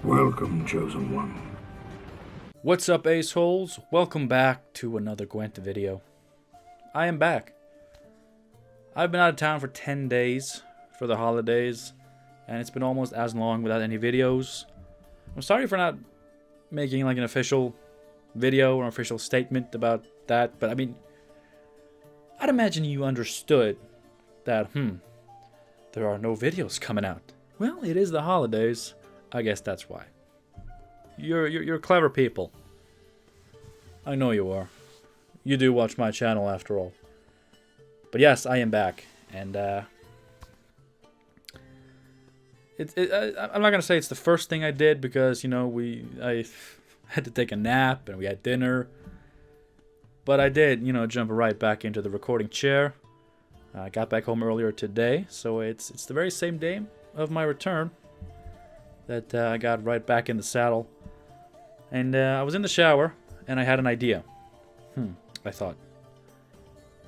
Welcome, Chosen One. What's up, aceholes? Welcome back to another Gwent video. I am back. I've been out of town for 10 days for the holidays, and it's been almost as long without any videos. I'm sorry for not making like an official video or an official statement about that, but I mean, I'd imagine you understood that, there are no videos coming out. Well, it is the holidays. I guess that's why. You're clever people. I know you are. You do watch my channel after all. But yes, I am back, and I'm not gonna say it's the first thing I did because I had to take a nap and we had dinner. But I did, jump right back into the recording chair. I got back home earlier today, so it's the very same day of my return that I got right back in the saddle. And I was in the shower, and I had an idea. I thought,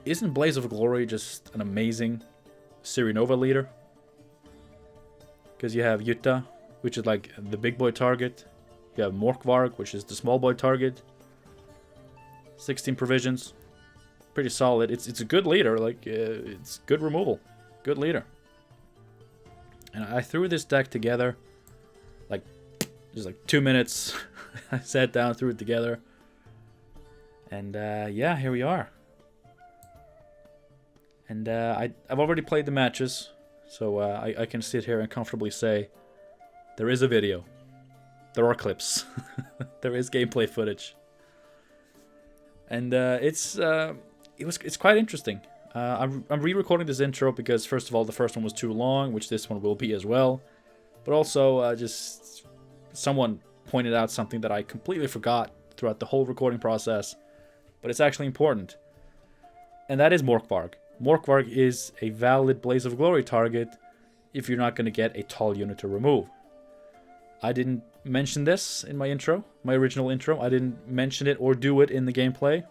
isn't Blaze of Glory just an amazing Cyrenova leader? Because you have Jutta, which is like the big boy target. You have Morkvarg, which is the small boy target. 16 provisions. Pretty solid. It's a good leader. It's good removal. Good leader. And I threw this deck together. Just 2 minutes. I sat down, threw it together. And yeah, here we are. And I've already played the matches. So I can sit here and comfortably say there is a video. There are clips. There is gameplay footage. And it's quite interesting. I'm re-recording this intro because, first of all, the first one was too long, which this one will be as well. But also, just someone pointed out something that I completely forgot throughout the whole recording process. But it's actually important. And that is Morkvarg. Morkvarg is a valid Blaze of Glory target if you're not going to get a tall unit to remove. I didn't mention this in my intro, my original intro. I didn't mention it or do it in the gameplay.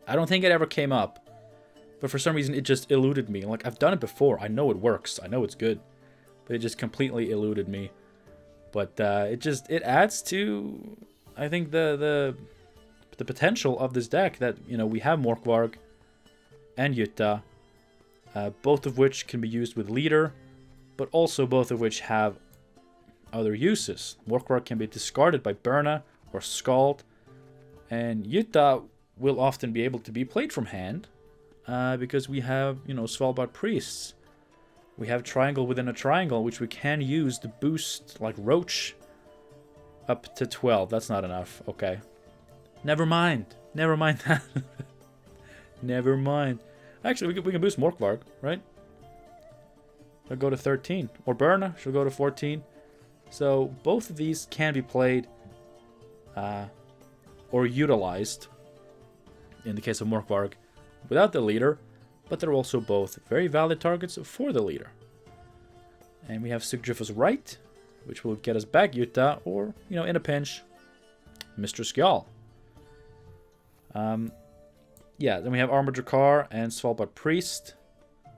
I don't think it ever came up. But for some reason, it just eluded me. I've done it before. I know it works. I know it's good. But it just completely eluded me. But it adds to, I think, the potential of this deck that, we have Morkvarg and Jutta, both of which can be used with leader, but also both of which have other uses. Morkvarg can be discarded by Berna or Scald, and Jutta will often be able to be played from hand, because we have, Svalbard Priests. We have Triangle within a Triangle, which we can use to boost, Roach, up to 12. That's not enough. Okay. Never mind. Never mind that. Never mind. Actually, we can boost Morkvarg, right? She'll go to 13. Or Berna, she'll go to 14. So both of these can be played or utilized, in the case of Morkvarg, without the leader, but they're also both very valid targets for the leader. And we have Sigdrifa's Right, which will get us back Jutta, or, in a pinch, Mr. Skjal. Yeah, then we have Armored Drakar and Svalbard Priest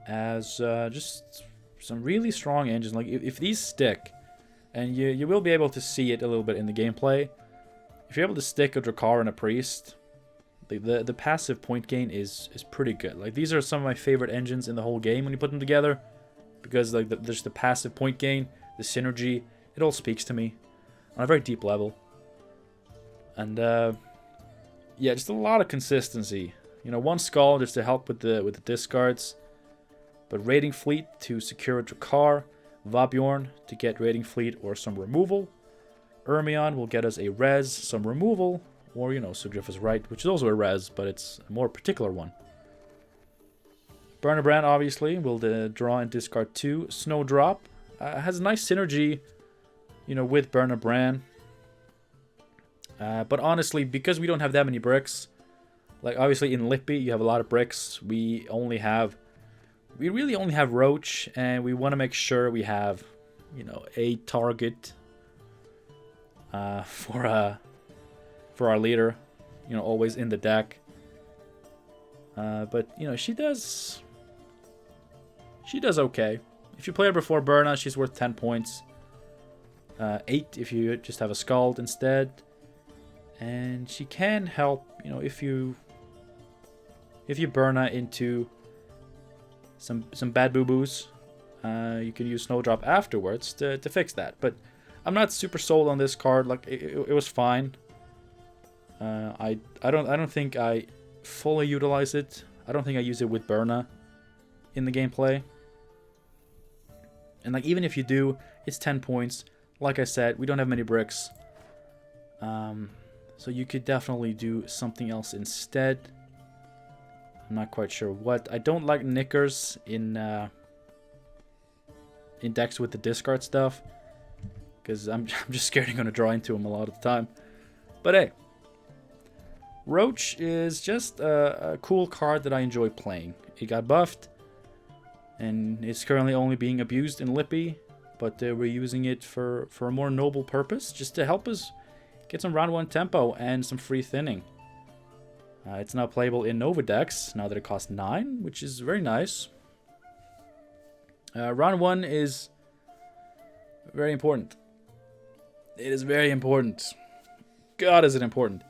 as just some really strong engines. If these stick, and you will be able to see it a little bit in the gameplay, if you're able to stick a Drakar and a Priest, the passive point gain is pretty good. These are some of my favorite engines in the whole game when you put them together, because there's the passive point gain, the synergy, it all speaks to me on a very deep level. And yeah, just a lot of consistency. One Skull just to help with the discards, but Raiding Fleet to secure a Drakar, Vabjorn to get Raiding Fleet or some removal, Ermion will get us a res, some removal, or, Sigdrifa's Right, which is also a res, but it's a more particular one. Burnabrand, obviously, will draw and discard 2. Snowdrop has a nice synergy, with Burnabrand. But honestly, because we don't have that many bricks, obviously in Lippy, you have a lot of bricks. We really only have Roach, and we want to make sure we have, a target for our leader, always in the deck. But she does okay. If you play her before Berna, she's worth 10 points. 8 if you just have a Scald instead. And she can help, you know, if you burn her into some bad boo-boos, you can use Snowdrop afterwards to fix that. But I'm not super sold on this card. Like it was fine. I don't think I fully utilize it. I don't think I use it with Burna in the gameplay. And like even if you do, it's 10 points. Like I said, we don't have many bricks. So you could definitely do something else instead. I'm not quite sure what. I don't like knickers in decks with the discard stuff, because I'm just scared I'm going to draw into them a lot of the time. But hey, Roach is just a cool card that I enjoy playing. It got buffed, and it's currently only being abused in Lippy, but we're using it for a more noble purpose, just to help us get some round 1 tempo and some free thinning. It's now playable in Nova decks, now that it costs 9, which is very nice. Round 1 is very important. It is very important. God, is it important.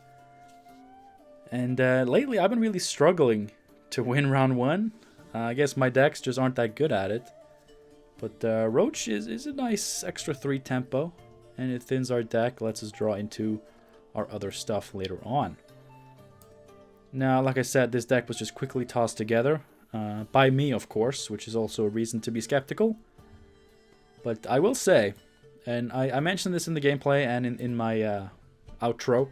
And lately, I've been really struggling to win round 1. I guess my decks just aren't that good at it. But Roach is a nice extra 3 tempo. And it thins our deck, lets us draw into our other stuff later on. Now, like I said, this deck was just quickly tossed together. By me, of course, which is also a reason to be skeptical. But I will say, and I mentioned this in the gameplay and in my outro,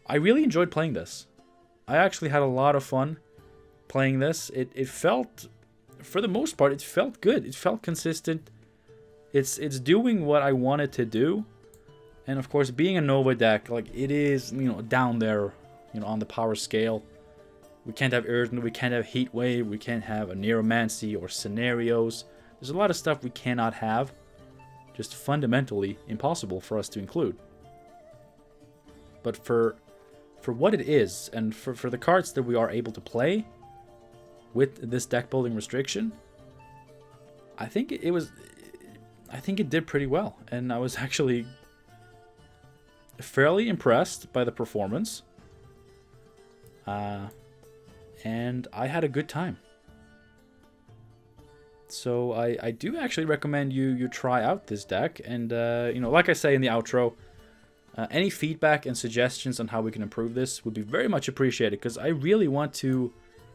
I really enjoyed playing this. I actually had a lot of fun playing this. It felt, for the most part, it felt good. It felt consistent. It's doing what I wanted to do. And of course, being a Nova deck, like it is, you know, down there, you know, on the power scale. We can't have Urgent, we can't have Heat Wave, we can't have a Neuromancy or Scenarios. There's a lot of stuff we cannot have. Just fundamentally impossible for us to include. But for what it is, and for the cards that we are able to play with this deck building restriction, I think it did pretty well, and I was actually fairly impressed by the performance. And I had a good time. So I do actually recommend you try out this deck, and you know, like I say in the outro, any feedback and suggestions on how we can improve this would be very much appreciated, because I really want to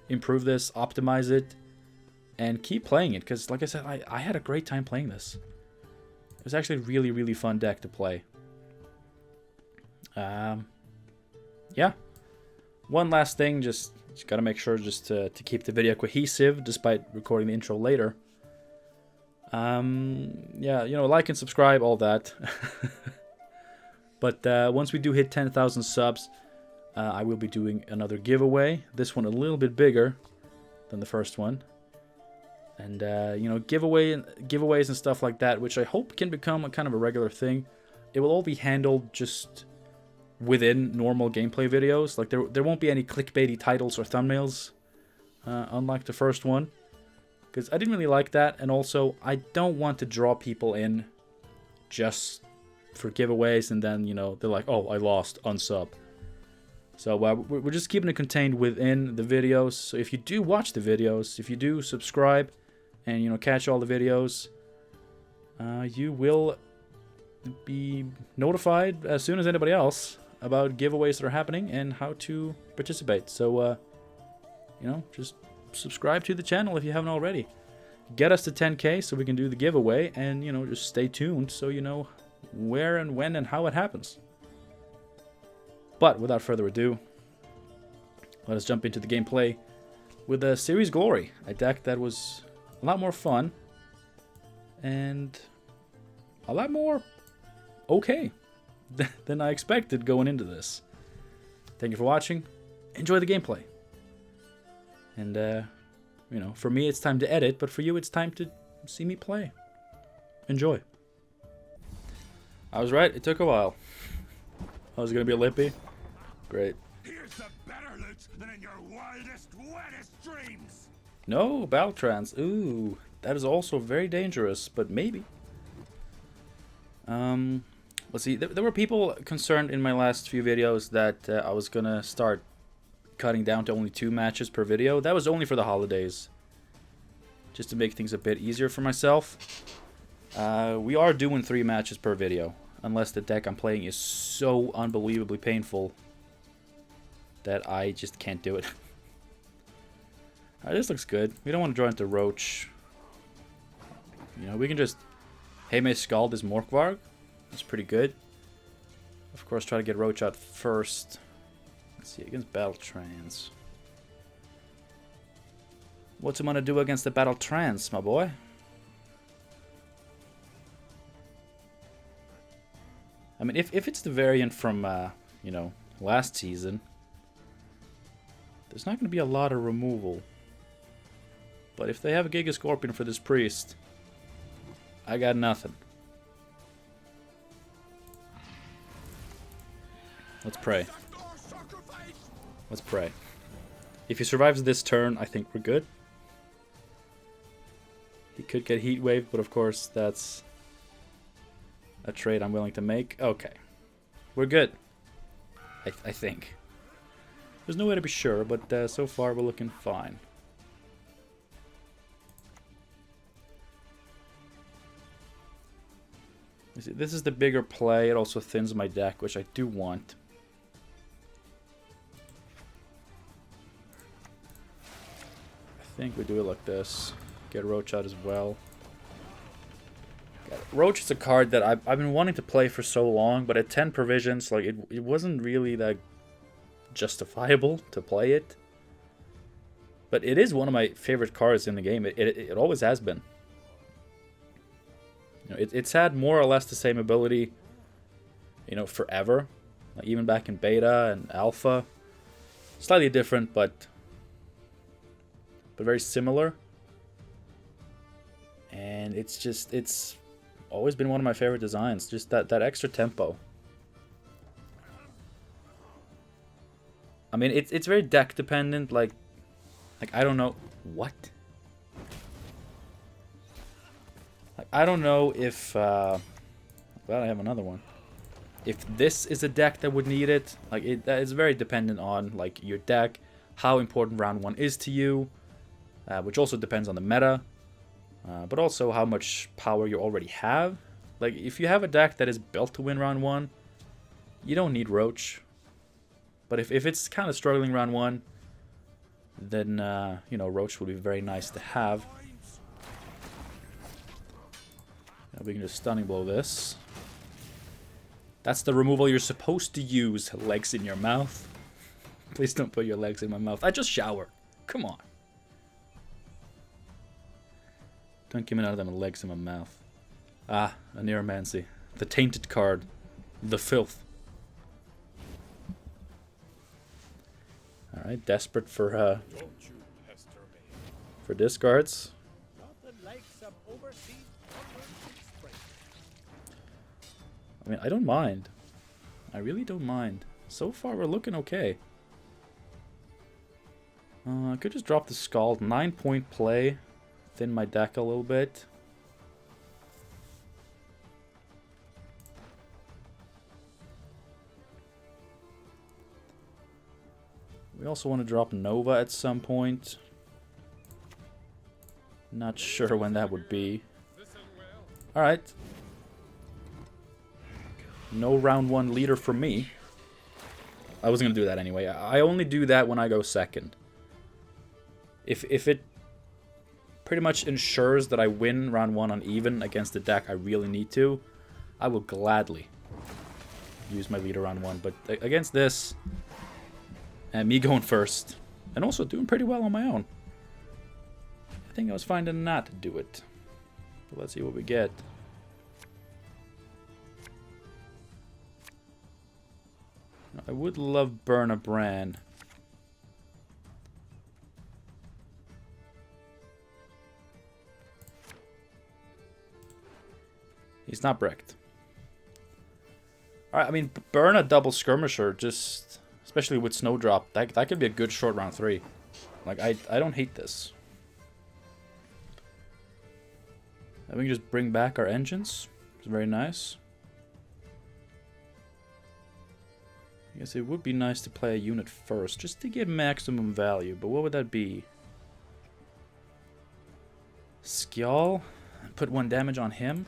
improve this, optimize it, and keep playing it, because like I said, I had a great time playing this. It was actually a really, really fun deck to play. Yeah. One last thing, just gotta make sure just to keep the video cohesive despite recording the intro later. Yeah, you know, like and subscribe, all that. But once we do hit 10,000 subs, I will be doing another giveaway. This one a little bit bigger than the first one. And, you know, giveaways and stuff like that, which I hope can become a kind of a regular thing. It will all be handled just within normal gameplay videos. Like, there won't be any clickbaity titles or thumbnails, unlike the first one. Because I didn't really like that, and also, I don't want to draw people in just for giveaways, and then, you know, they're like, oh, I lost, unsub. So we're just keeping it contained within the videos. So if you do watch the videos, if you do subscribe, and, you know, catch all the videos, you will be notified as soon as anybody else about giveaways that are happening and how to participate. So, you know, just subscribe to the channel if you haven't already. Get us to 10K so we can do the giveaway, and, you know, just stay tuned so you know where and when and how it happens. But without further ado, let us jump into the gameplay with a Series Glory, a deck that was a lot more fun and a lot more okay than I expected going into this. Thank you for watching. Enjoy the gameplay. And, you know, for me it's time to edit, but for you it's time to see me play. Enjoy. I was right, it took a while. I was gonna be a Lippy. Great. Here's the better loot than in your wildest, wettest dreams. No, Battle Trance. Ooh, that is also very dangerous, but maybe. Let's see. There were people concerned in my last few videos that I was gonna start cutting down to only 2 matches per video. That was only for the holidays, just to make things a bit easier for myself. We are doing 3 matches per video, unless the deck I'm playing is so unbelievably painful that I just can't do it. Alright, this looks good. We don't want to draw into Roach. You know, we can just Heme Scald this Morkvarg. That's pretty good. Of course, try to get Roach out first. Let's see, against Battle Trance. What's he gonna do against the Battle Trance, my boy? I mean, if it's the variant from, you know, last season, there's not gonna be a lot of removal. But if they have a Giga Scorpion for this Priest, I got nothing. Let's pray. Let's pray. If he survives this turn, I think we're good. He could get Heat Wave, but of course that's a trade I'm willing to make. Okay. We're good. I think. There's no way to be sure, but so far we're looking fine. You see, this is the bigger play. It also thins my deck, which I do want. I think we do it like this. Get Roach out as well. Roach is a card that I've been wanting to play for so long, but at 10 provisions, like it wasn't really that justifiable to play it. But it is one of my favorite cards in the game. It always has been. You know, it's had more or less the same ability, you know, forever. Like even back in beta and alpha. Slightly different, but very similar. And it's always been one of my favorite designs. Just that extra tempo. I mean, it's very deck dependent. Like I don't know what. Like I don't know if. Glad I have another one. If this is a deck that would need it, like that is very dependent on like your deck, how important round 1 is to you, which also depends on the meta. But also how much power you already have. Like, if you have a deck that is built to win round 1, you don't need Roach. But if it's kind of struggling round 1, then, you know, Roach would be very nice to have. Now we can just Stunning Blow this. That's the removal you're supposed to use. Legs in your mouth. Please don't put your legs in my mouth. I just showered. Come on. Don't give me none of them legs in my mouth. Ah, a Neuromancy. The tainted card. The filth. Alright, desperate for discards. I mean, I don't mind. I really don't mind. So far, we're looking okay. I could just drop the Scald. 9-point play. Thin my deck a little bit. We also want to drop Nova at some point. Not sure when that would be. Alright. No round 1 leader for me. I wasn't going to do that anyway. I only do that when I go second. If it pretty much ensures that I win round 1 on even against the deck I really need to, I will gladly use my leader round 1. But against this, and me going first, and also doing pretty well on my own, I think I was fine to not do it. But let's see what we get. I would love Burn a Bran. He's not bricked. Alright, I mean, burn a double skirmisher, just especially with Snowdrop. That could be a good short round 3. Like, I don't hate this. And we can just bring back our engines. It's very nice. I guess it would be nice to play a unit first, just to get maximum value, but what would that be? Skjall? Put 1 damage on him?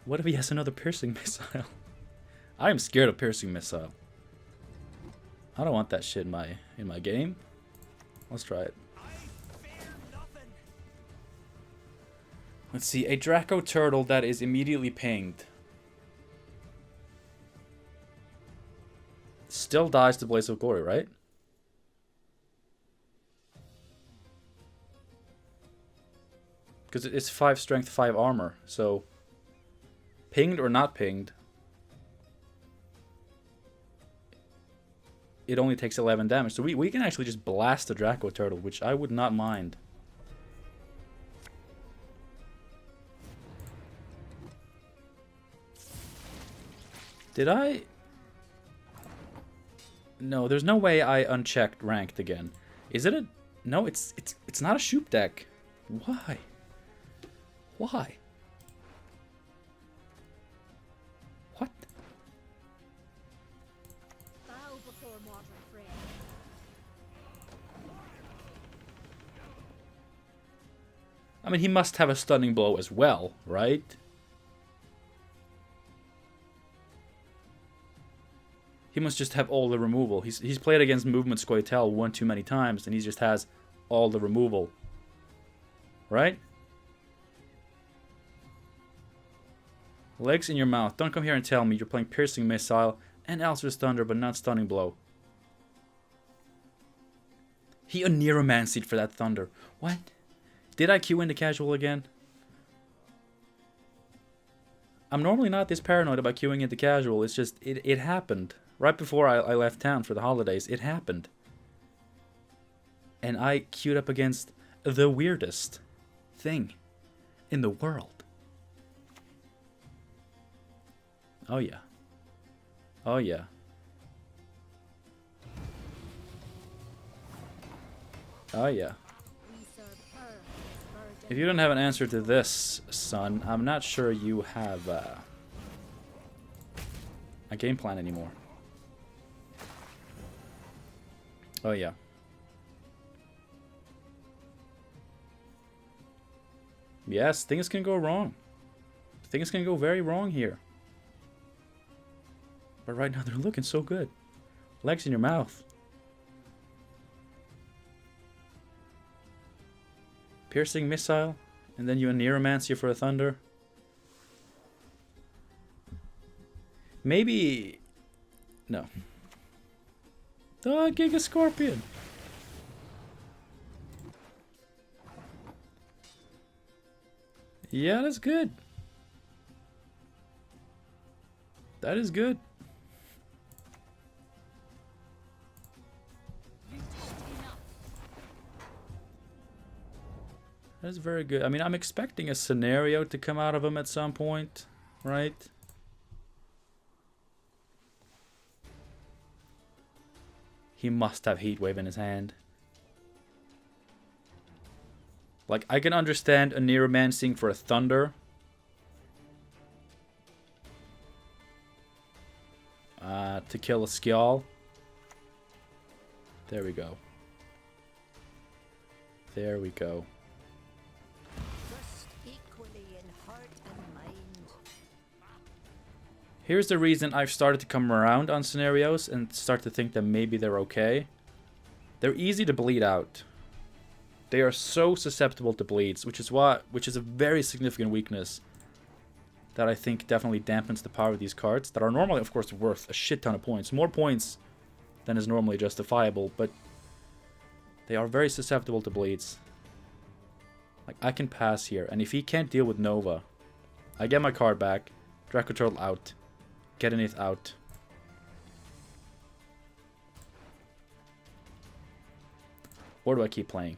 What if he has another piercing missile? I am scared of piercing missile. I don't want that shit in my game. Let's try it. Let's see, a Draco Turtle that is immediately pinged. Still dies to Blaze of Glory, right? Because it's 5 strength, 5 armor. So, pinged or not pinged, it only takes 11 damage. So we can actually just blast the Draco Turtle, which I would not mind. Did I? No, there's no way I unchecked ranked again. Is it a? No, it's not a shoop deck. Why? Why? What? Bow before mortal friend. I mean, he must have a stunning blow as well, right? He must just have all the removal. He's played against Movement Scoia'tael one too many times, and he just has all the removal. Right? Legs in your mouth. Don't come here and tell me you're playing Piercing Missile and Alcer's Thunder, but not Stunning Blow. He Oneiromancied for that Thunder. What? Did I queue into casual again? I'm normally not this paranoid about queuing into casual. It's just, it happened. Right before I left town for the holidays, it happened. And I queued up against the weirdest thing in the world. Oh yeah. Oh yeah. Oh yeah. If you don't have an answer to this, son, I'm not sure you have a game plan anymore. Oh yeah. Yes, things can go wrong. Things can go very wrong here. But right now they're looking so good. Legs in your mouth. Piercing Missile. And then you Oneiromancy for a Thunder. Maybe... No. Oh, Giga Scorpion. Yeah, that's good. That is good. That is very good. I mean, I'm expecting a scenario to come out of him at some point, right? He must have Heatwave in his hand. Like, I can understand a Oneiromancing for a Thunder. To kill a Skjall. There we go. There we go. Just equally in heart and mind. Here's the reason I've started to come around on scenarios and start to think that maybe they're okay. They're easy to bleed out. They are so susceptible to bleeds, which is a very significant weakness that I think definitely dampens the power of these cards that are normally, of course, worth a shit ton of points. More points than is normally justifiable, but they are very susceptible to bleeds. Like, I can pass here, and if he can't deal with Nova, I get my card back, Draco Turtle out, Gedenith out. Or do I keep playing?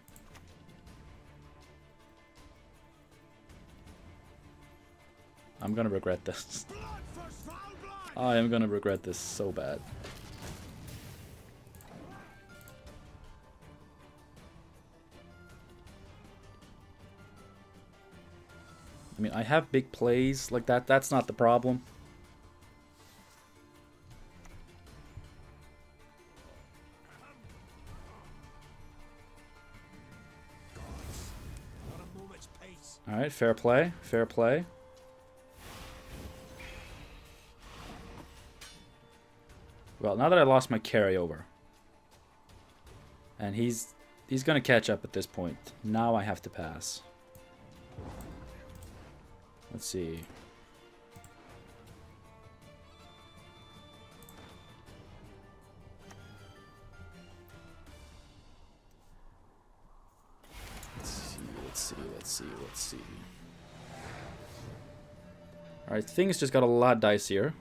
I'm gonna regret this. I am gonna regret this so bad. I mean, I have big plays like that. That's not the problem. Alright, fair play. Fair play. Well, now that I lost my carryover. And he's gonna catch up at this point. Now I have to pass. Let's see. Let's see. Alright, things just got a lot dicier.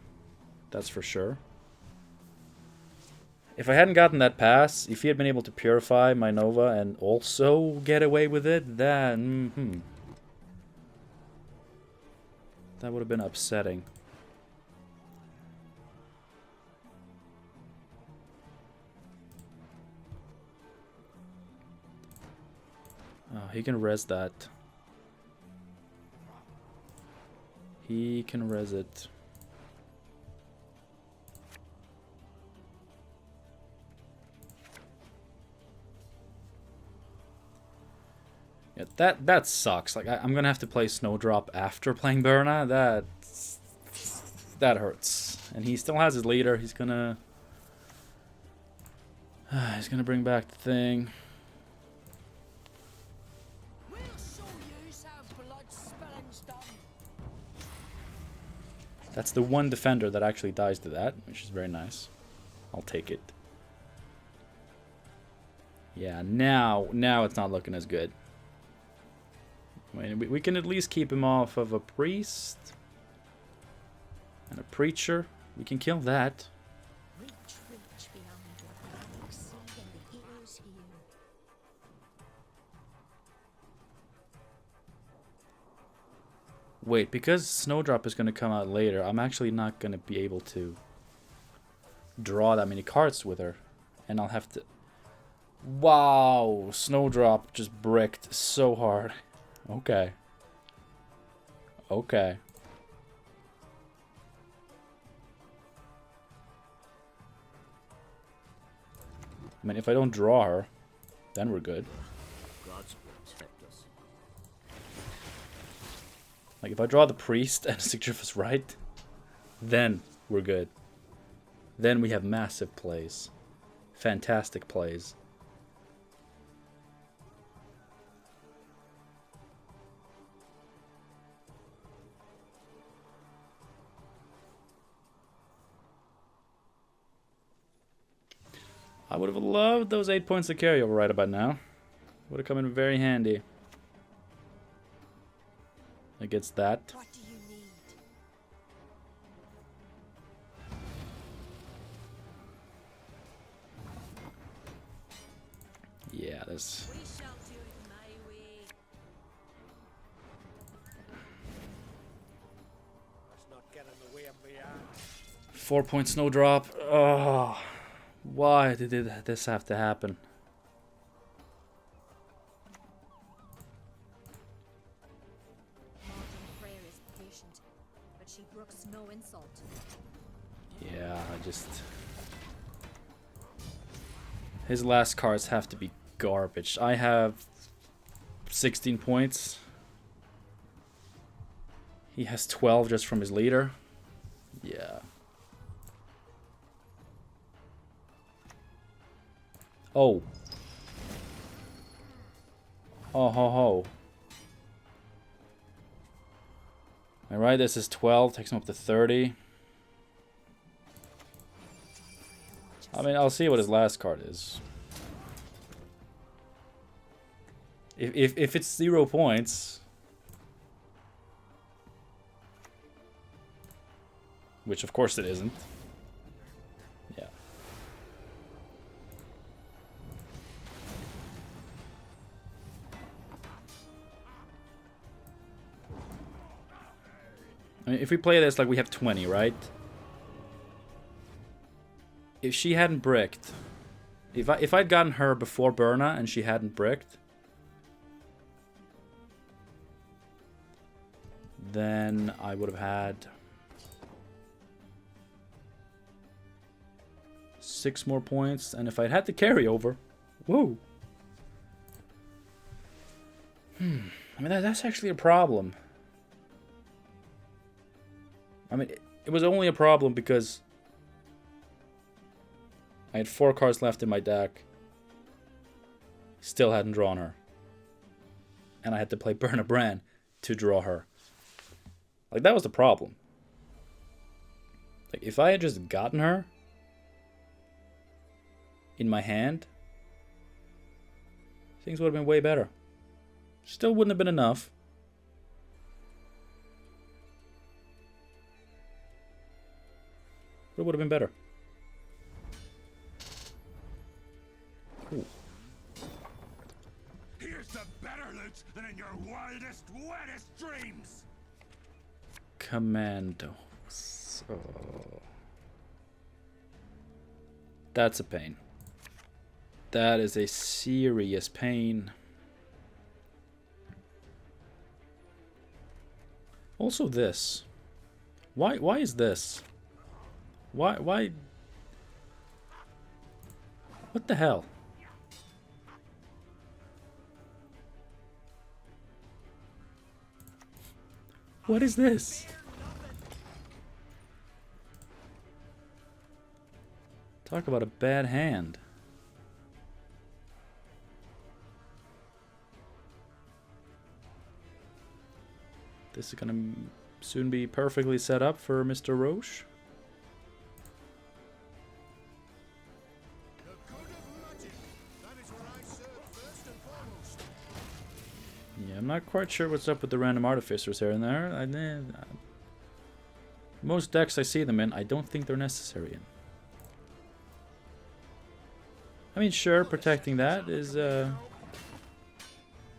That's for sure. If I hadn't gotten that pass, if he had been able to purify my Nova and also get away with it, then... that would have been upsetting. Oh, he can res that. He can res it. Yeah, that sucks. Like I'm gonna have to play Snowdrop after playing Burna. That hurts. And he still has his leader. He's gonna bring back the thing. That's the one defender that actually dies to that, which is very nice. I'll take it. Yeah, now it's not looking as good. I mean, we can at least keep him off of a priest and a preacher. We can kill that. Reach beyond what I see and the ears hear. Wait, because Snowdrop is going to come out later, I'm actually not going to be able to draw that many cards with her. And I'll have to... Wow, Snowdrop just bricked so hard. Okay. Okay. I mean, if I don't draw her, then we're good. Like, if I draw the priest and Sigtryff's right, then we're good. Then we have massive plays. Fantastic plays. I would have loved those 8 points of carryover right about now. Would have come in very handy. Against that. What do you need? Yeah, this. We shall do it my way. Let's not get in the way of the 4-point Snowdrop. Oh, why did this have to happen? But she brooks no insult. Yeah, his last cards have to be garbage. I have 16 points. He has 12 just from his leader. Yeah. Oh. Oh ho ho. Alright, this is 12, takes him up to 30. I mean, I'll see what his last card is. If it's 0 points, which of course it isn't. Yeah. I mean, if we play this like we have 20, right? If she hadn't bricked, if I'd gotten her before Burna and she hadn't bricked, then I would have had 6 more points, and if I'd had the carryover, woo. I mean, that's actually a problem. I mean, it was only a problem because I had 4 cards left in my deck. Still hadn't drawn her. And I had to play Burn a Brand to draw her. Like, that was the problem. Like, if I had just gotten her in my hand, things would have been way better. Still wouldn't have been enough. But it would have been better. Ooh. Here's the better loot than in your wildest, wettest dreams. Commandos. Oh. That's a pain. That is a serious pain. Also this. Why is this? Why what the hell? What is this? Talk about a bad hand. This is gonna soon be perfectly set up for Mr. Roche. Yeah, I'm not quite sure what's up with the random artificers here and there. Most decks I see them in, I don't think they're necessary in. I mean, sure, protecting that is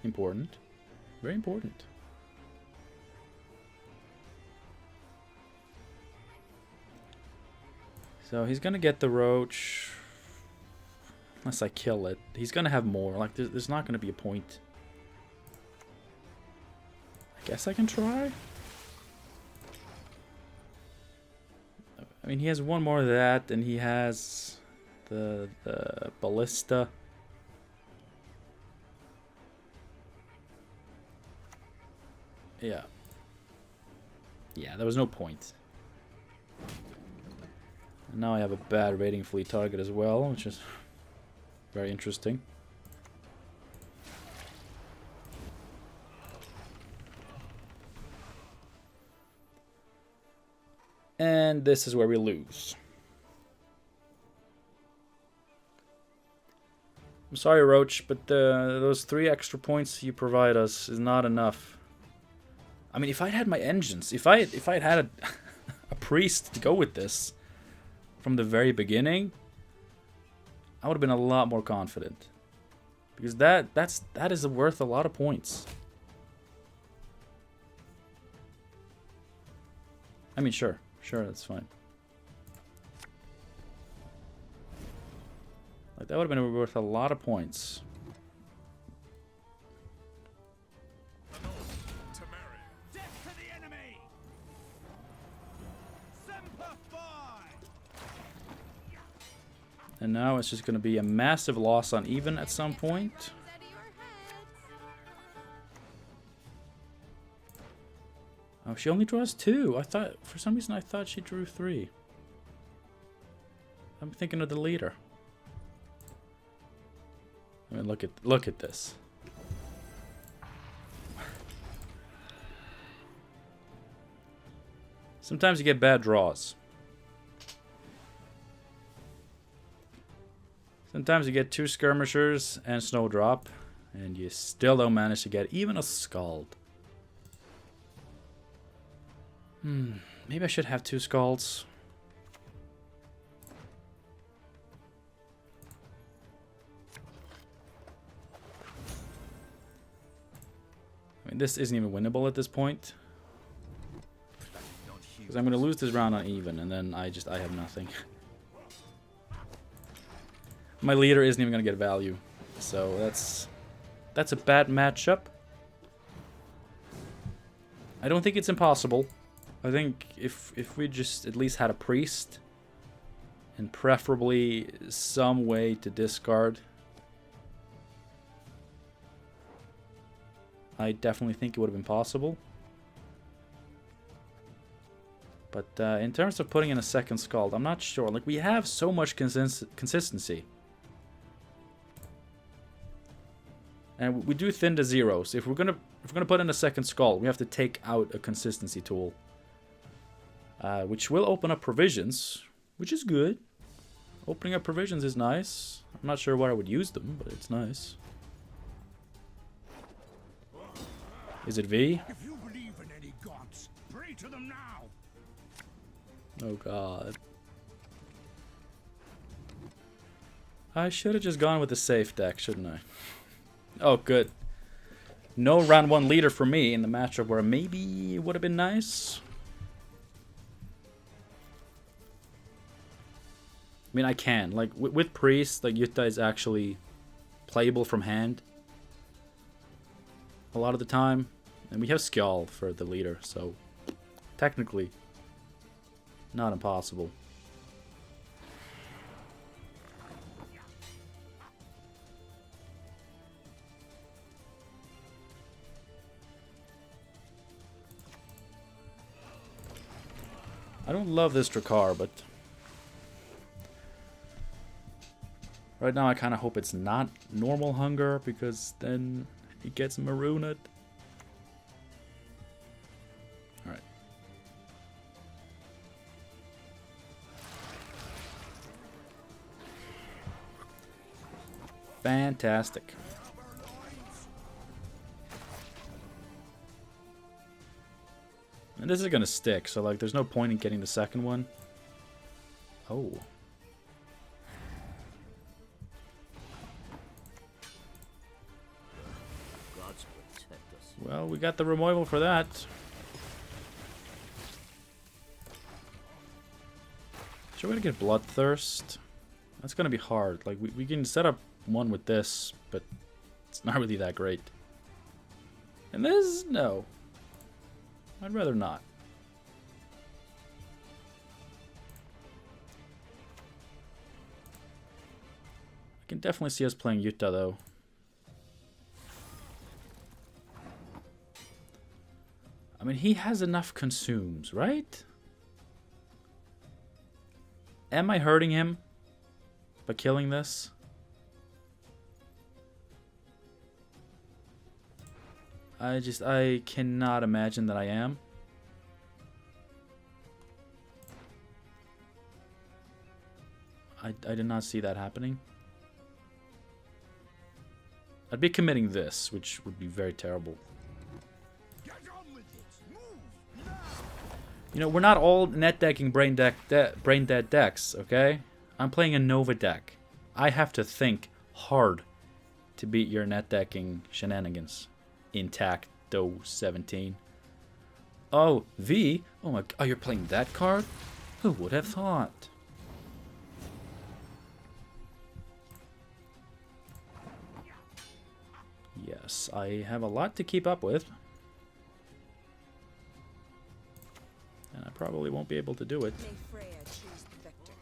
important. Very important. So he's gonna get the Roach. Unless I kill it. He's gonna have more. Like, there's not gonna be a point. I guess I can try. I mean, he has one more of that, and he has the Ballista. Yeah. Yeah, there was no point. And now I have a bad rating fleet target as well, which is very interesting. And this is where we lose. I'm sorry, Roach, but those 3 extra points you provide us is not enough. I mean, if I'd had my engines, if I'd had a priest to go with this from the very beginning, I would have been a lot more confident. Because that is worth a lot of points. I mean, sure, that's fine. Like, that would have been worth a lot of points. And now it's just going to be a massive loss on even at some point. Oh, she only draws 2. I thought, for some reason, I thought she drew 3. I'm thinking of the leader. I mean, look at this. Sometimes you get bad draws. Sometimes you get 2 skirmishers and Snowdrop, and you still don't manage to get even a Scald. Maybe I should have 2 Scalds. I mean, this isn't even winnable at this point. Because I'm going to lose this round on even, and then I have nothing. My leader isn't even going to get value. So that's a bad matchup. I don't think it's impossible. I think if we just at least had a priest and preferably some way to discard. I definitely think it would have been possible. But in terms of putting in a second Scald, I'm not sure. Like, we have so much consistency. And we do thin to zeros. If we're gonna put in a second Scald, we have to take out a consistency tool. Which will open up provisions, which is good. Opening up provisions is nice. I'm not sure where I would use them, but it's nice. Is it V? If you believe in any gods, pray to them now. Oh god. I should have just gone with the safe deck, shouldn't I? Oh, good. No round 1 leader for me in the matchup where maybe it would have been nice. I mean, I can. Like, with Priest, like, Yuta is actually playable from hand a lot of the time. And we have Skjall for the leader, so technically not impossible. I don't love this Drakkar, but right now I kind of hope it's not normal hunger, because then he gets marooned. Alright. Fantastic. And this is gonna stick, so like there's no point in getting the second one. Oh. Well, we got the removal for that. Should we get Bloodthirst? That's gonna be hard. Like we can set up one with this, but it's not really that great. And this, no. I'd rather not. I can definitely see us playing Yuta though. I mean, he has enough consumes, right? Am I hurting him by killing this? I cannot imagine that I am. I did not see that happening. I'd be committing this, which would be very terrible. You know, we're not all net decking brain dead decks, okay? I'm playing a Nova deck. I have to think hard to beat your net decking shenanigans. Intact, though, 17. Oh, V? Oh my, oh, you're playing that card? Who would have thought? Yes, I have a lot to keep up with. And I probably won't be able to do it. May Freya choose the victor.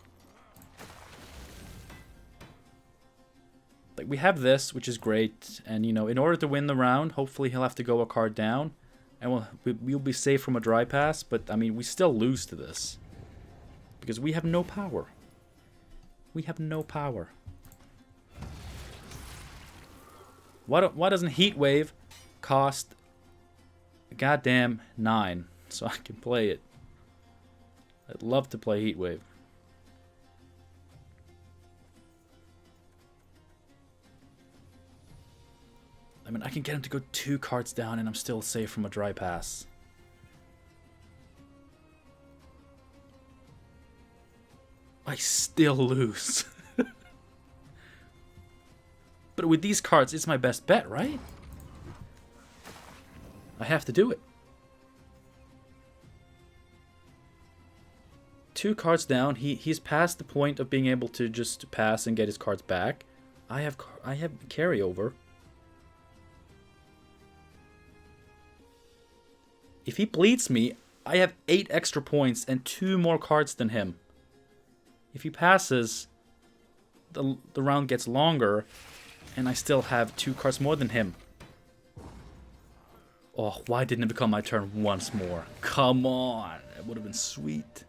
Like, we have this, which is great, and you know, in order to win the round, hopefully he'll have to go a card down, and we'll be safe from a dry pass. But I mean, we still lose to this because we have no power. We have no power. Why doesn't Heat Wave cost a goddamn 9 so I can play it? I'd love to play Heat Wave. I mean, I can get him to go 2 cards down and I'm still safe from a dry pass. I still lose. But with these cards, it's my best bet, right? I have to do it. 2 cards down. He's past the point of being able to just pass and get his cards back. I have carryover. If he bleeds me, I have 8 extra points and 2 more cards than him. If he passes, the round gets longer, and I still have 2 cards more than him. Oh, why didn't it become my turn once more? Come on. It would have been sweet.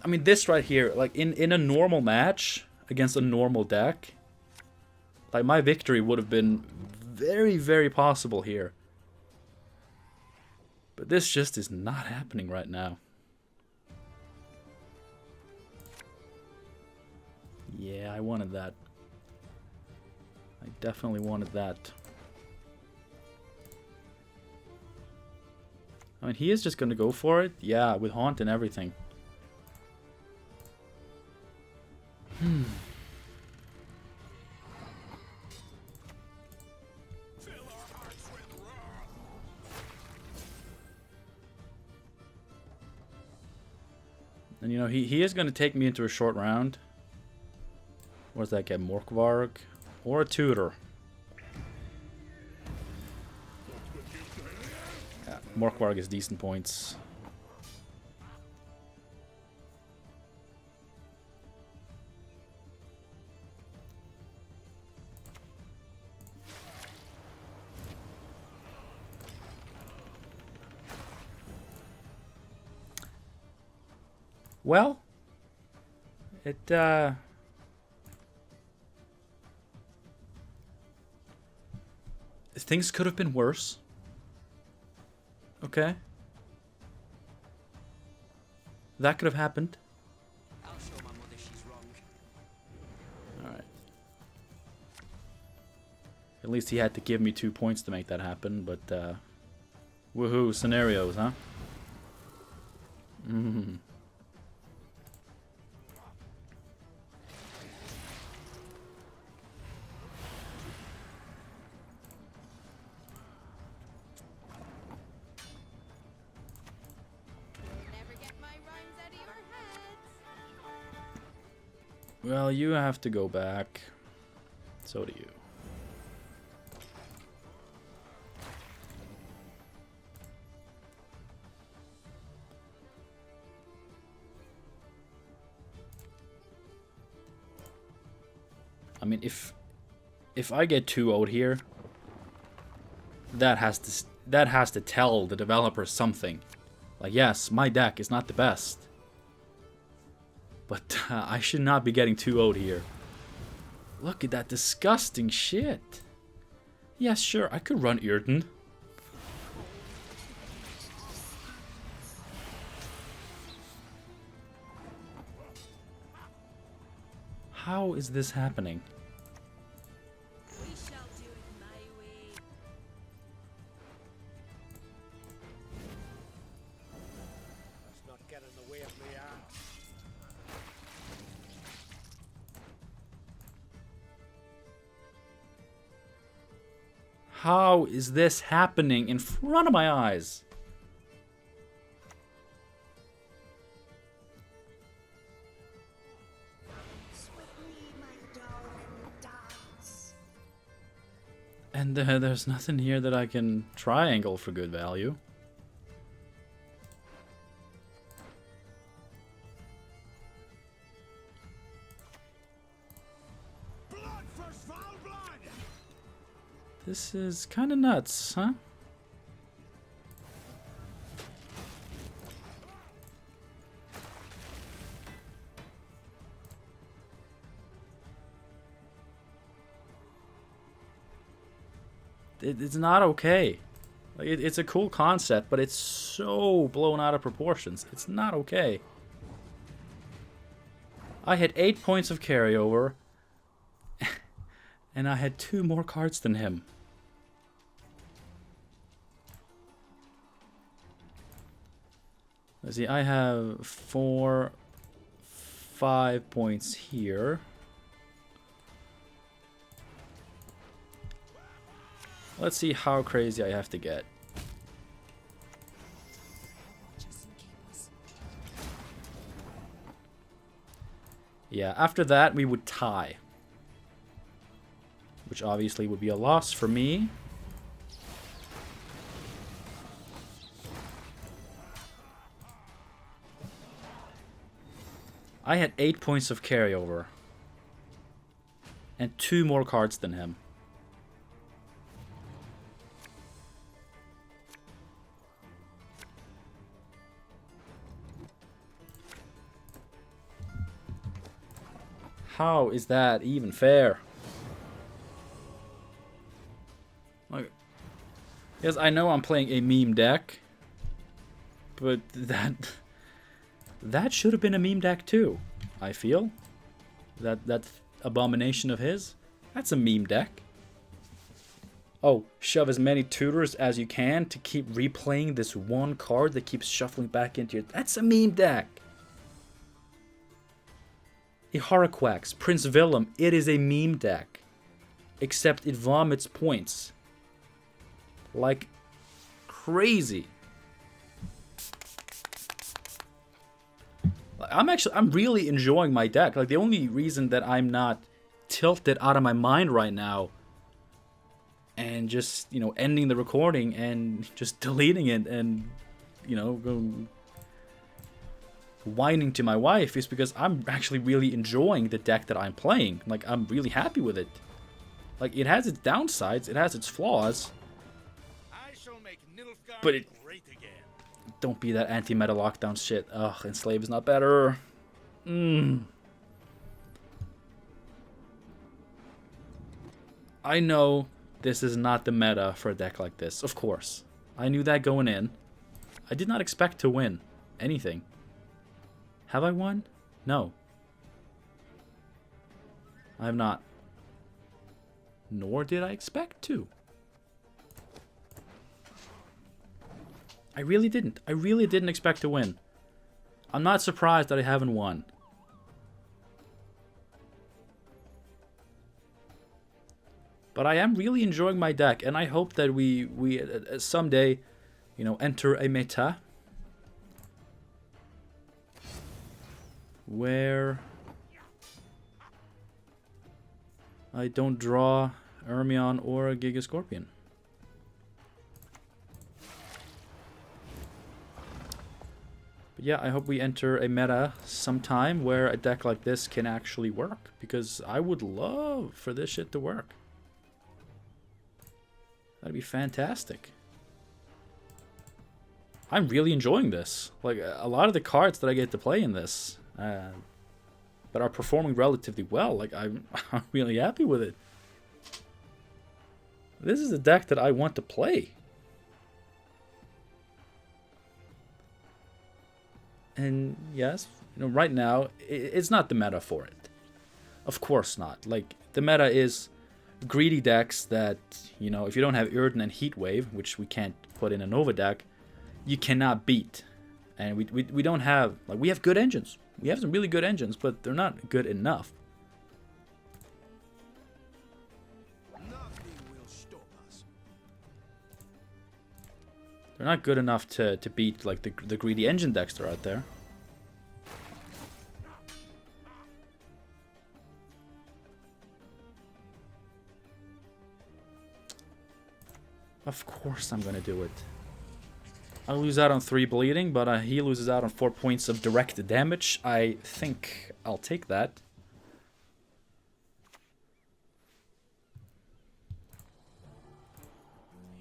I mean, this right here, like in a normal match against a normal deck, like my victory would have been very, very possible here. But this just is not happening right now. Yeah, I wanted that. I definitely wanted that. I mean, he is just going to go for it. Yeah, with Haunt and everything. And you know, he is going to take me into a short round. What does that get? Morkvarg or a tutor? Yeah, Morkvarg is decent points. Well, things could have been worse. Okay. That could have happened. I'll show my mother she's wrong. Alright. At least he had to give me 2 points to make that happen, but woohoo, scenarios, huh? Mm. Well, you have to go back. So do you. I mean, if I get 2-0'd here, that has to tell the developer something. Like, yes, my deck is not the best. But I should not be getting 2-0'd here. Look at that disgusting shit. Yes, sure, I could run Irden. How is this happening? We shall do it my way. Let's not get in the way of me out. How is this happening in front of my eyes? Sweetly, my darling, dance. And there's nothing here that I can triangle for good value. Blood for foul blood! This is kind of nuts, huh? It's not okay. Like, it's a cool concept, but it's so blown out of proportions. It's not okay. I had 8 points of carryover, and I had 2 more cards than him. Let's see, I have 4, 5 points here. Let's see how crazy I have to get. Just in case. Yeah, after that we would tie. Which obviously would be a loss for me. I had 8 points of carryover. And 2 more cards than him. How is that even fair? Like, yes, I know I'm playing a meme deck, but that should have been a meme deck too. I feel that abomination of his, that's a meme deck. Oh, shove as many tutors as you can to keep replaying this one card that keeps shuffling back into your... That's a meme deck. Iharaquax, Prince Willem, it is a meme deck. Except it vomits points. Like crazy. I'm really enjoying my deck. Like, the only reason that I'm not tilted out of my mind right now and just, you know, ending the recording and just deleting it and, you know, whining to my wife is because I'm actually really enjoying the deck that I'm playing. Like, I'm really happy with it. Like, it has its downsides, it has its flaws, but it... Don't be that anti-meta lockdown shit. Ugh, Enslave is not better. I know this is not the meta for a deck like this, of course. I knew that going in. I did not expect to win anything. Have I won? No. I have not. Nor did I expect to. I really didn't. I really didn't expect to win. I'm not surprised that I haven't won. But I am really enjoying my deck, and I hope that we someday, you know, enter a meta where I don't draw Ermion or a Giga Scorpion. But yeah, I hope we enter a meta sometime where a deck like this can actually work, because I would love for this shit to work. That'd be fantastic. I'm really enjoying this. Like, a lot of the cards that I get to play in this that are performing relatively well, like, I'm really happy with it. This is a deck that I want to play. And yes, you know, right now, it's not the meta for it. Of course not. Like, the meta is greedy decks that, you know, if you don't have Yrden and Heatwave, which we can't put in a Nova deck, you cannot beat. And we don't have, like, we have good engines. We have some really good engines, but they're not good enough. They're not good enough to beat, like, the greedy engine decks that are out there. Of course I'm gonna do it. I lose out on 3 bleeding, but he loses out on 4 points of direct damage. I think I'll take that.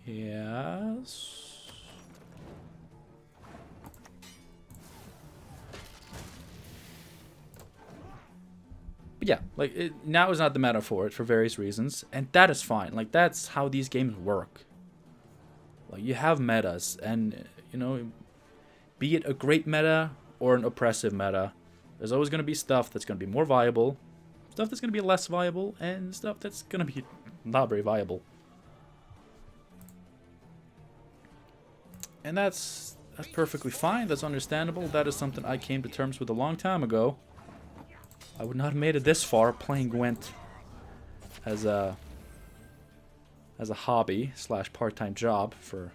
Yes. But yeah, like, now is not the meta for it for various reasons, and that is fine. Like, that's how these games work. Like, you have metas, and, you know, be it a great meta or an oppressive meta, there's always going to be stuff that's going to be more viable, stuff that's going to be less viable, and stuff that's going to be not very viable. And that's perfectly fine. That's understandable. That is something I came to terms with a long time ago. I would not have made it this far playing Gwent as a hobby / part-time job for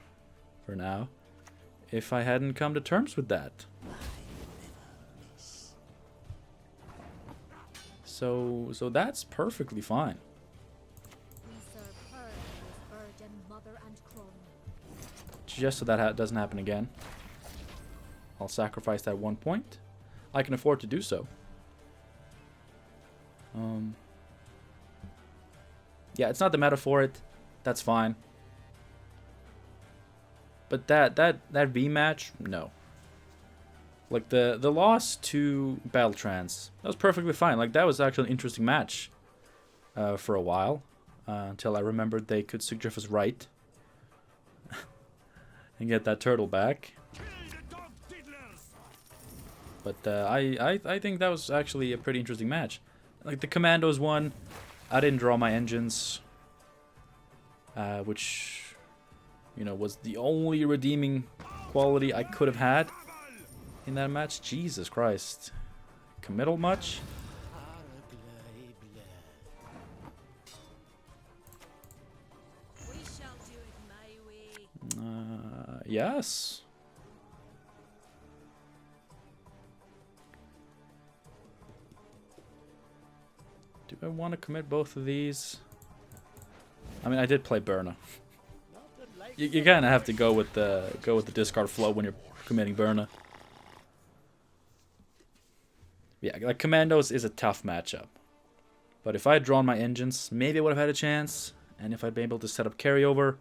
now, if I hadn't come to terms with that. So that's perfectly fine. Just so that doesn't happen again, I'll sacrifice that 1 point. I can afford to do so. Yeah, it's not the meta for it. That's fine. But that V match, no. Like the loss to Battle Trance, that was perfectly fine. Like that was actually an interesting match for a while until I remembered they could sig drift us right and get that turtle back. But I think that was actually a pretty interesting match. Like the Commandos won. I didn't draw my engines, which, you know, was the only redeeming quality I could have had in that match. Jesus Christ. Committal much? We shall do it my way. Yes. Do I want to commit both of these? I mean, I did play Burna. You kind of have to go with the discard flow when you're committing Burna. Yeah, like Commandos is a tough matchup. But if I had drawn my engines, maybe I would have had a chance. And if I'd been able to set up carryover,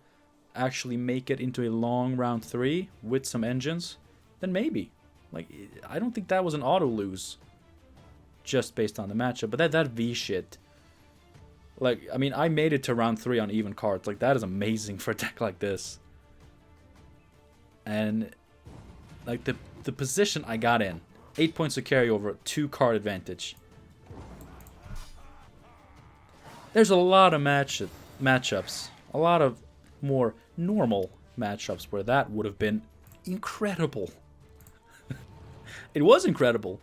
actually make it into a long round 3 with some engines, then maybe. Like, I don't think that was an auto lose just based on the matchup. But that V shit, like, I mean, I made it to round 3 on even cards. Like, that is amazing for a deck like this. And like the position I got in, 8 points of carryover, 2 card advantage. There's a lot of matchups, a lot of more normal matchups where that would have been incredible. It was incredible.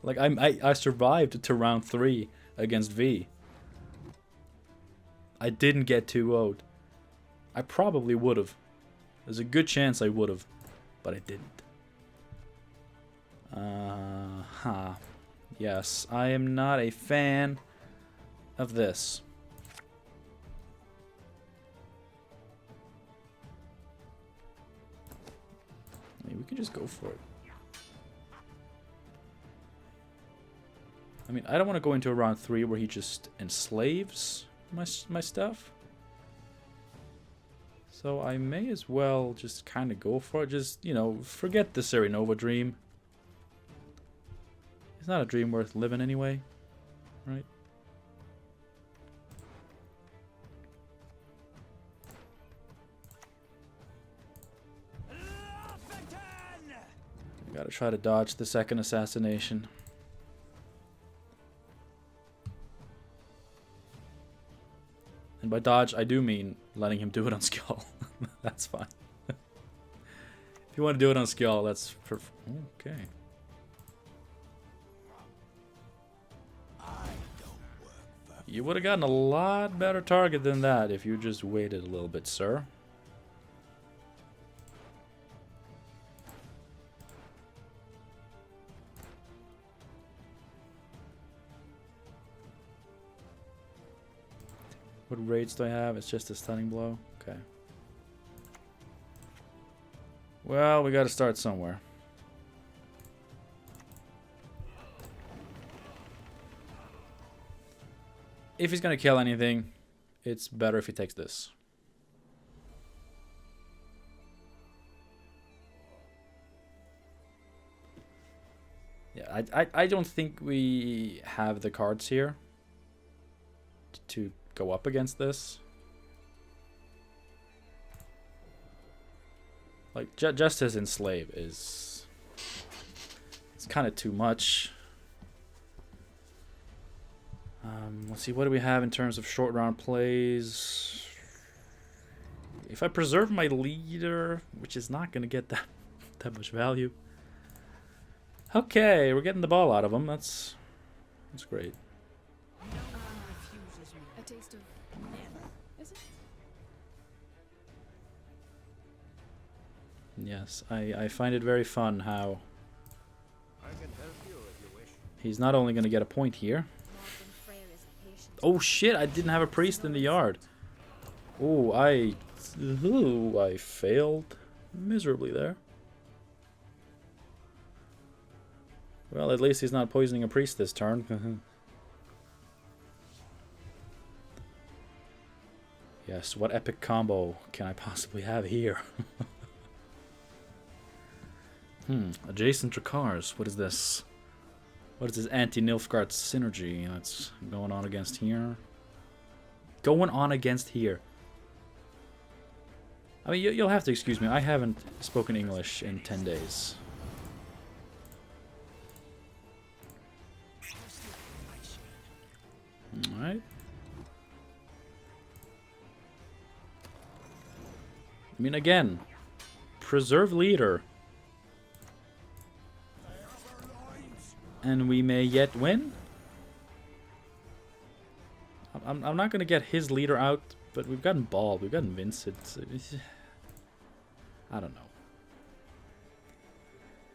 Like I survived to round 3 against V. I didn't get 2-0'd. I probably would have. There's a good chance I would have, but I didn't. Yes, I am not a fan of this. I mean, we can just go for it. I mean, I don't want to go into a round 3 where he just enslaves my stuff. So I may as well just kind of go for it. Just, you know, forget the Serenova dream. It's not a dream worth living anyway, right? I gotta try to dodge the second assassination. And by dodge, I do mean letting him do it on skill. That's fine. If you want to do it on skill, that's okay. You would have gotten a lot better target than that if you just waited a little bit, sir. What raids do I have? It's just a stunning blow? Okay. Well, we gotta start somewhere. If he's gonna kill anything, it's better if he takes this. Yeah, I don't think we have the cards here to go up against this. Like, just as Enslave is... It's kind of too much. Let's see, what do we have in terms of short round plays? If I preserve my leader, which is not going to get that much value. Okay, we're getting the ball out of him. That's great. A taste of never, is it? Yes, I find it very fun how I can help you if you wish. he's not only going to get a point here. Oh shit, I didn't have a priest in the yard. Oh, I failed miserably there. Well, at least he's not poisoning a priest this turn. Yes, what epic combo can I possibly have here? Adjacent to cars. What is this? What is this anti-Nilfgaard synergy that's going on against here? Going on against here. I mean, you'll have to excuse me. I haven't spoken English in 10 days. Alright. I mean, again, preserve leader. And we may yet win? I'm not going to get his leader out, but we've gotten Bald, we've gotten Vincent. I don't know.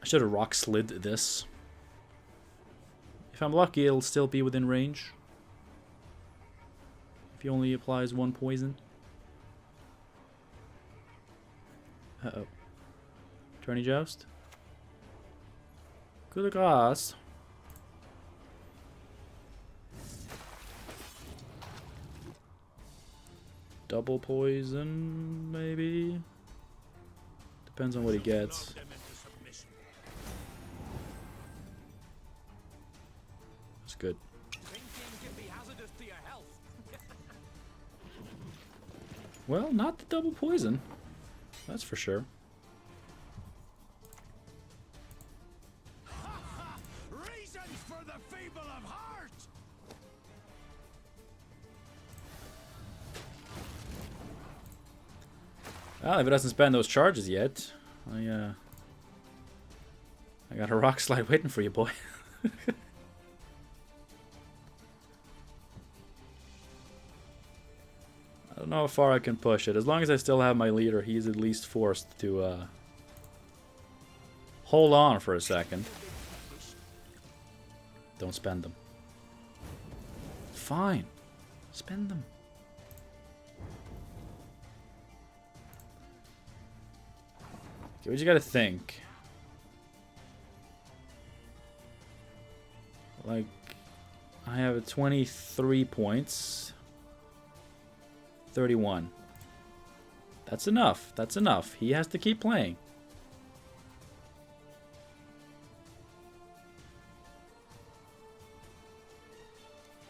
I should have rock slid this. If I'm lucky, it'll still be within range. If he only applies 1 poison. Uh-oh. Tourney Joust? Coup de grâce. Double poison, maybe? Depends on what he gets. That's good. Well, not the double poison. That's for sure. Reasons for the feeble of heart. Well, if it doesn't spend those charges yet, I got a rock slide waiting for you, boy. I don't know how far I can push it. As long as I still have my leader, he's at least forced to hold on for a second. Don't spend them. Fine. Spend them. Okay, what you gotta think? Like, I have 23 points. 31. That's enough. That's enough. He has to keep playing.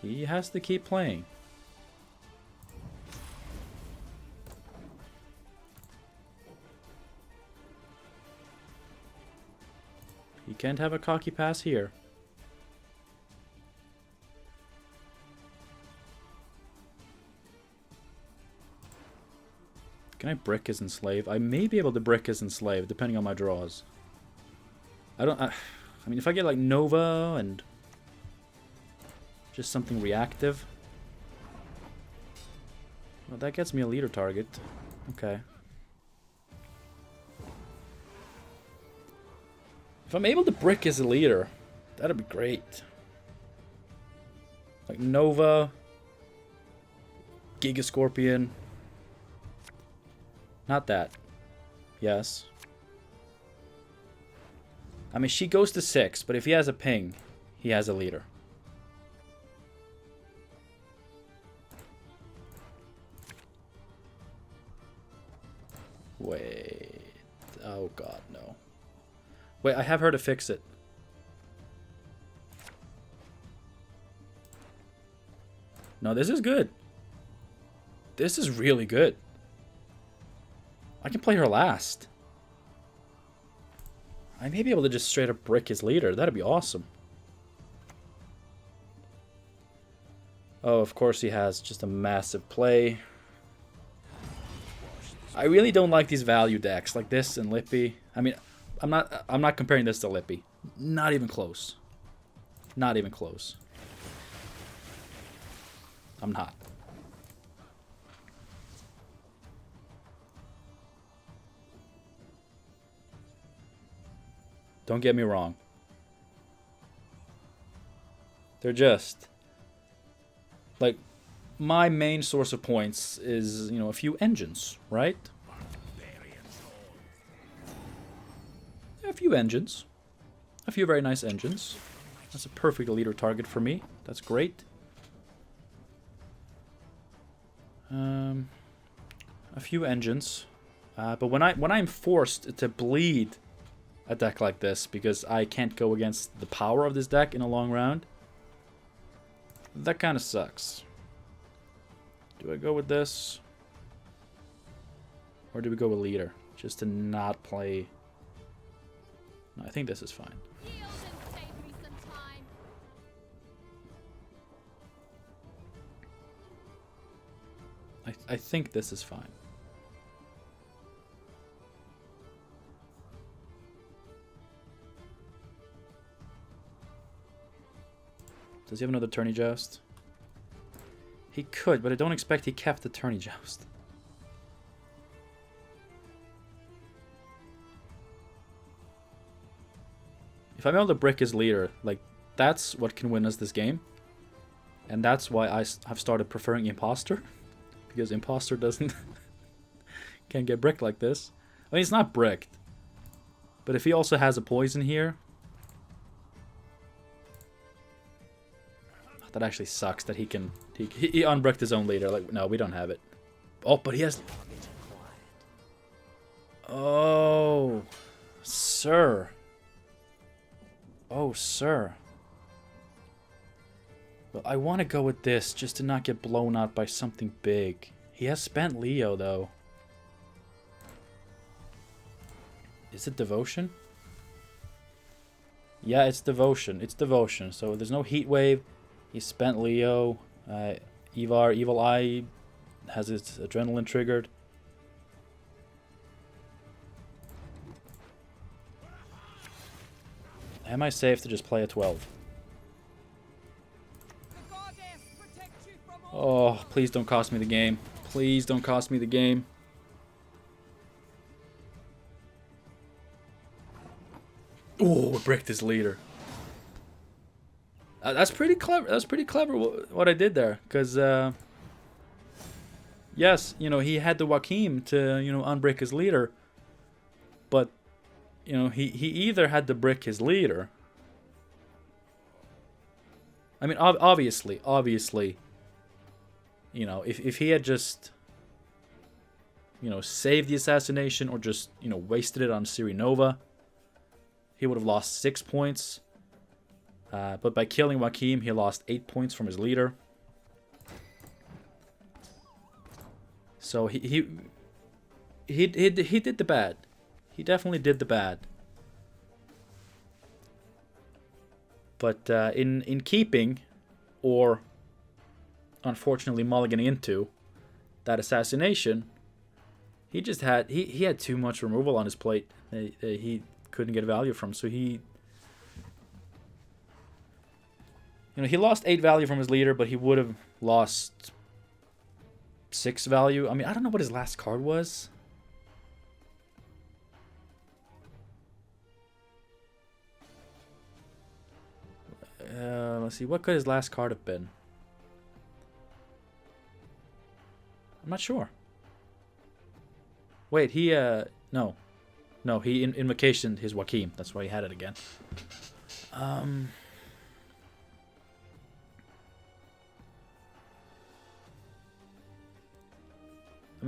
He has to keep playing. He can't have a cocky pass here. Can I brick his Enslave? I may be able to brick his Enslave, depending on my draws. I mean, if I get like Nova and just something reactive. Well, that gets me a leader target. Okay. If I'm able to brick his leader, that'd be great. Like Nova, Giga Scorpion. Not that. Yes. I mean, she goes to 6, but if he has a ping, he has a leader. Wait. Oh, God, no. Wait, I have her to fix it. No, this is good. This is really good. I can play her last. I may be able to just straight up brick his leader. That'd be awesome. Oh, of course he has just a massive play. I really don't like these value decks like this and Lippy. I mean, I'm not comparing this to Lippy. Not even close. Not even close. I'm not. Don't get me wrong. They're just like my main source of points is, you know, a few engines, right? A few engines. A few very nice engines. That's a perfect leader target for me. That's great. A few engines. But when I'm forced to bleed a deck like this because I can't go against the power of this deck in a long round. That kind of sucks. Do I go with this? Or do we go with leader? Just to not play... No, I think this is fine. Yield and save me some time. I think this is fine. Does he have another tourney joust? He could, but I don't expect he kept the tourney joust. If I'm able to brick his leader, like, that's what can win us this game. And that's why I have started preferring Imposter. Because Imposter doesn't... can't get bricked like this. I mean, it's not bricked. But if he also has a poison here... That actually sucks that he can... He unbricked his own leader. Like, no, we don't have it. Oh, but he has... Oh... Sir... Oh, sir. Well, I want to go with this just to not get blown out by something big. He has spent Leo, though. Is it Devotion? Yeah, it's Devotion. It's Devotion. So there's no Heat Wave. He spent Leo. Evil Eye has its Adrenaline triggered. Am I safe to just play a 12? Oh, please don't cost me the game. Please don't cost me the game. Oh, bricked his leader. That's pretty clever. That's pretty clever what I did there. Because, yes, you know, he had the Joachim to, you know, unbrick his leader. But... You know, he either had to brick his leader. I mean, obviously, you know, if he had just, you know, saved the assassination or just, you know, wasted it on Siri Nova, he would have lost 6 points. But by killing Joachim, he lost 8 points from his leader. So he did the bad. He definitely did the bad. But in keeping, or unfortunately mulliganing into, that assassination, he just had he had too much removal on his plate that he couldn't get value from. So he, you know, he lost 8 value from his leader, but he would have lost 6 value. I mean, I don't know what his last card was. Let's see, what could his last card have been? I'm not sure. Wait, he, no. No, he invocationed his Joachim. That's why he had it again. I mean,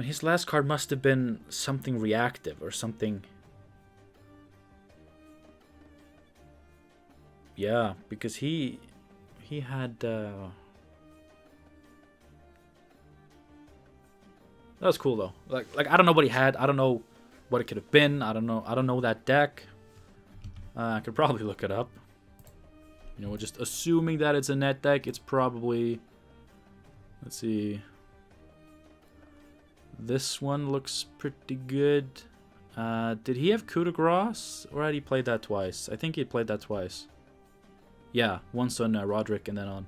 his last card must have been something reactive or something... Yeah, because he had that was cool though. Like I don't know what he had. I don't know what it could have been. I don't know that deck. I could probably look it up. You know, just assuming that it's a net deck, it's probably, let's see. This one looks pretty good. Did he have coup de grace, or had he played that twice? I think he played that twice. Yeah, once on Roderick and then on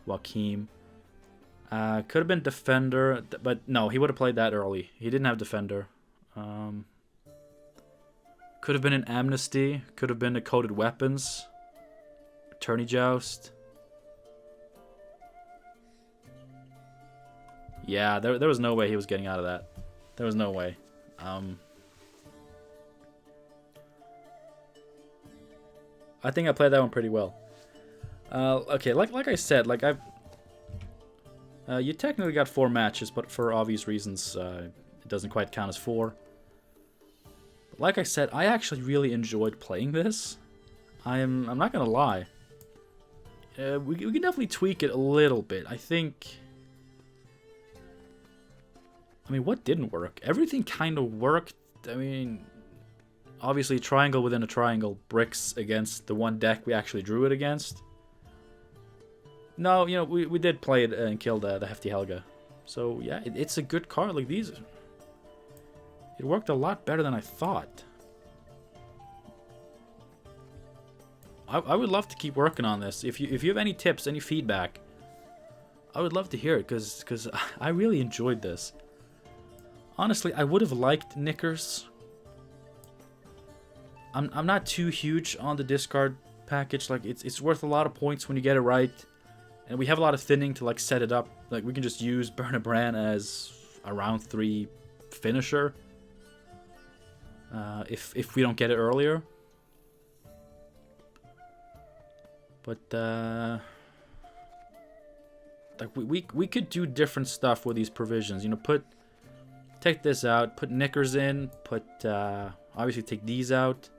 Joachim. Could have been Defender, but no, he would have played that early. He didn't have Defender. Could have been an Amnesty. Could have been a Coded Weapons. Tourney Joust. Yeah, there was no way he was getting out of that. There was no way. I think I played that one pretty well. Okay, like I said, like you technically got 4 matches, but for obvious reasons, it doesn't quite count as 4. Like I said, I actually really enjoyed playing this. I'm not gonna lie. We can definitely tweak it a little bit. I think... I mean, what didn't work? Everything kind of worked. I mean, obviously triangle within a triangle, bricks against the one deck we actually drew it against. No, you know, we did play it and kill the Hefty Helga. So, yeah, it's a good card. Like, these... It worked a lot better than I thought. I would love to keep working on this. If you have any tips, any feedback, I would love to hear it, because I really enjoyed this. Honestly, I would have liked Knickers. I'm not too huge on the discard package. Like, it's worth a lot of points when you get it right. And we have a lot of thinning to, like, set it up. Like, we can just use Burn a Brand as a round 3 finisher. If we don't get it earlier. But, like, we could do different stuff with these provisions. You know, take this out, put Knickers in, obviously take these out.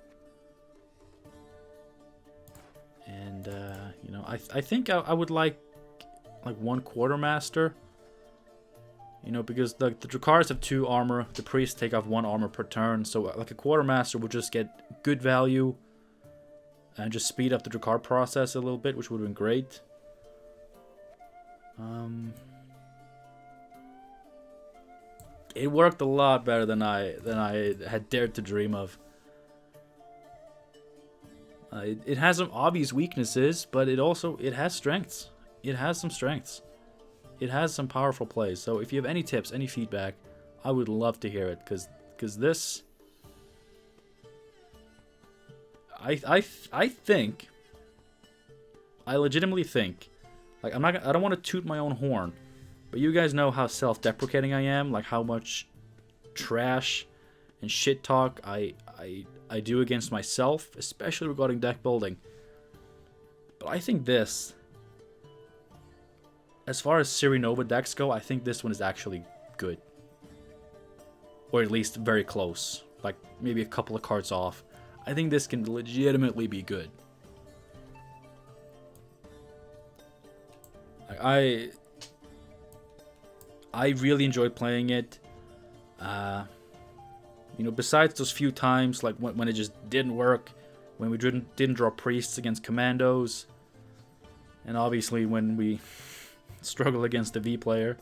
And, you know, I think I would like one Quartermaster. You know, because the Drakars have 2 armor, the Priests take off 1 armor per turn. So, like, a Quartermaster would just get good value and just speed up the Drakar process a little bit, which would have been great. It worked a lot better than I had dared to dream of. It has some obvious weaknesses, but it has strengths. It has some strengths. It has some powerful plays. So if you have any tips, any feedback, I would love to hear it, because this, I think, I legitimately think, like, I don't want to toot my own horn, but you guys know how self-deprecating I am, like how much trash and shit talk I do against myself, especially regarding deck building. But I think this, as far as Sirinova decks go, I think this one is actually good. Or at least very close. Like, maybe a couple of cards off. I think this can legitimately be good. I really enjoyed playing it. You know, besides those few times, like when it just didn't work, when we didn't draw Priests against Commandos, and obviously when we struggled against the V player,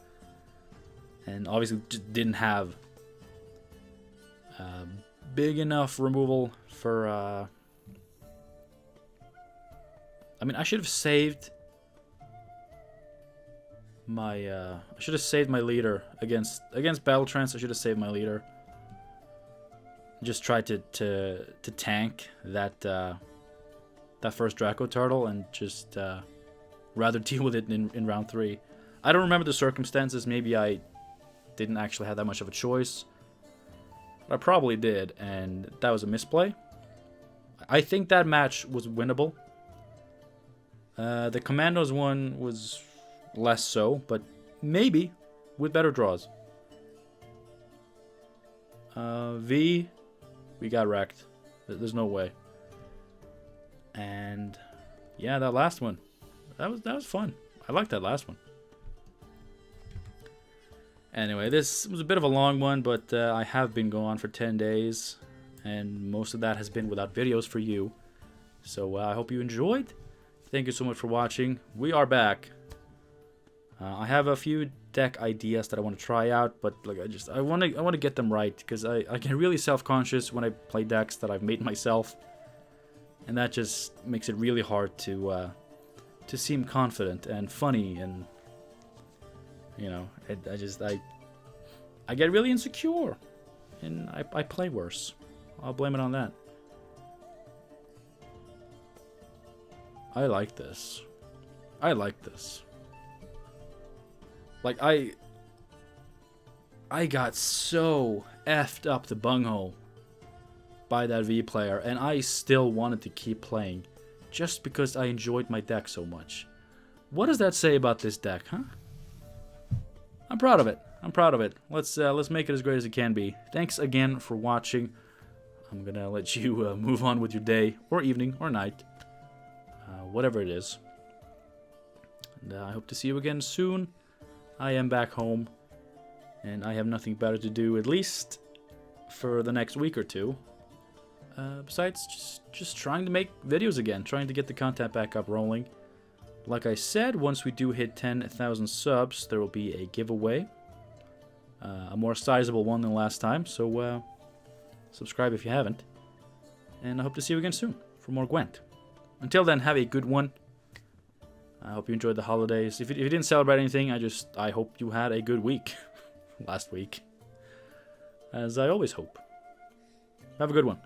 and obviously just didn't have big enough removal for... I mean, I should have saved my... I should have saved my leader against Battle Trance. I should have saved my leader. Just tried to tank that first Draco Turtle and just rather deal with it in round 3. I don't remember the circumstances. Maybe I didn't actually have that much of a choice. But I probably did, and that was a misplay. I think that match was winnable. The Commandos one was less so, but maybe with better draws. V, we got wrecked. There's no way. And yeah, that last one, that was fun. I liked that last one. Anyway, this was a bit of a long one, but I have been going on for 10 days, and most of that has been without videos for you. So I hope you enjoyed. Thank you so much for watching. We are back. I have a few deck ideas that I want to try out, but like I want to get them right, because I get really self-conscious when I play decks that I've made myself, and that just makes it really hard to seem confident and funny, and you know, I get really insecure, and I play worse. I'll blame it on that. I like this. I like this. Like, I got so effed up the bunghole by that V player, and I still wanted to keep playing just because I enjoyed my deck so much. What does that say about this deck, huh? I'm proud of it. I'm proud of it. Let's make it as great as it can be. Thanks again for watching. I'm gonna let you move on with your day, or evening, or night. Whatever it is. And I hope to see you again soon. I am back home, and I have nothing better to do, at least for the next week or two. Besides just trying to make videos again, trying to get the content back up rolling. Like I said, once we do hit 10,000 subs, there will be a giveaway. A more sizable one than last time, so subscribe if you haven't. And I hope to see you again soon for more Gwent. Until then, have a good one. I hope you enjoyed the holidays. If you didn't celebrate anything, I hope you had a good week last week. As I always hope. Have a good one.